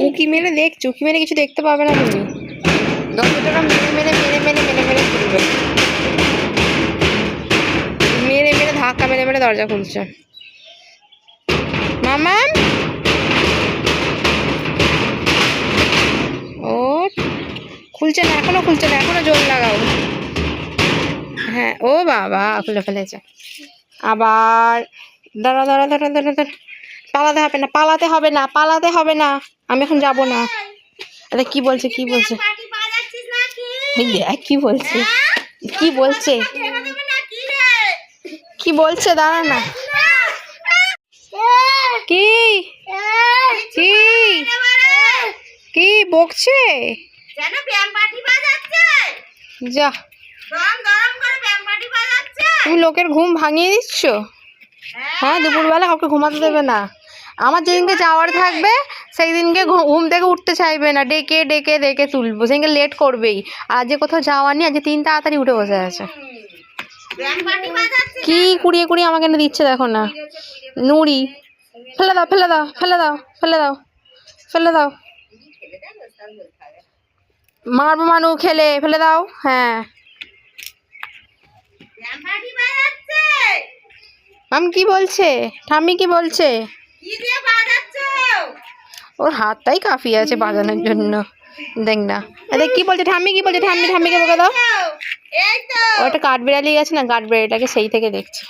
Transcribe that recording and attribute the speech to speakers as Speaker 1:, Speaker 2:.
Speaker 1: উঁকি মেরে দেখছো, উঁকি মেরে কিছু দেখতে পাবে না তুমি। দরজাটা মেরে মেরে মেরে মেরে মেরে মেরে খুলবে, মেরে মেরে ধাক্কা মেরে মেরে দরজা খুলছে। মামা ও খুলছে না, এখনো খুলছে না, এখনো জোর লাগাও। হ্যাঁ, ও বাবা খুলে ফেলেছে আবার। দাঁড়া দাঁড়া দাঁড়া দাঁড়া দাঁড়া, পালাতে হবে না, পালাতে হবে না, পালাতে হবে না, আমি এখন যাবো না। আরে কি বলছে, কি বলছে, কি বলছে, কি বলছে, কি বলছে, দাঁড়া না। কি কি কি বকছে? যা, তুমি লোকের ঘুম ভাঙিয়ে দিচ্ছ। হ্যাঁ, দুপুরবেলা কাউকে ঘুমাতে দেবে না। আমার যেদিনকে যাওয়ার থাকবে সেই দিনকে ঘুম থেকে উঠতে চাইবে না, ডেকে ডেকে ডেকে তুলবো, সেদিনকে লেট করবেই। আর যে কোথাও যাওয়ার নেই, আজ 3 তাড়াতাড়ি উঠে বসে আছে। কি কুড়িয়ে কুড়িয়ে আমাকে এনে দিচ্ছে দেখো না। নুড়ি ফেলে দাও, ফেলে দাও, ফেলে দাও, ফেলে দাও, ফেলে দাও, মারবো মানু খেলে, ফেলে দাও। হ্যাঁ, মাম কি বলছে, ঠাম্মি কি বলছে? ওর হাতটাই কাফি আছে বাজানোর জন্য। দেখ না, দেখ কি বলছে ঠাম্মি, কি বলছে ঠাম্মি, ঠাম্মিকে বকে দাও। ও একটা কাঠবিড়ালি গেছে না, কাঠবিড়ালিটাকে সেই থেকে দেখছে।